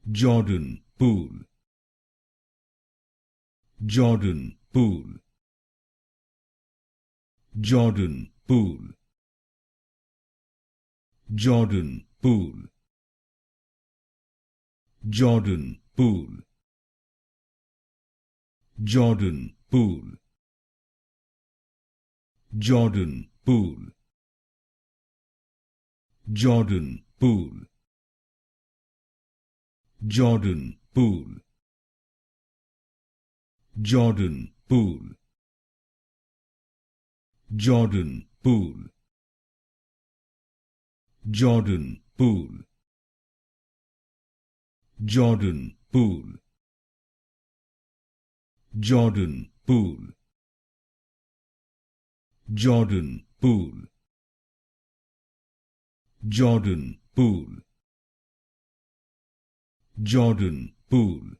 Jordan Poole, Jordan Poole, Jordan Poole, Jordan Poole, Jordan Poole, Jordan Poole, Jordan Poole, Jordan Poole, Jordan Poole, Jordan Poole, Jordan Poole, Jordan Poole, Jordan Poole, Jordan Poole, Jordan Poole, Jordan Poole, Jordan Poole,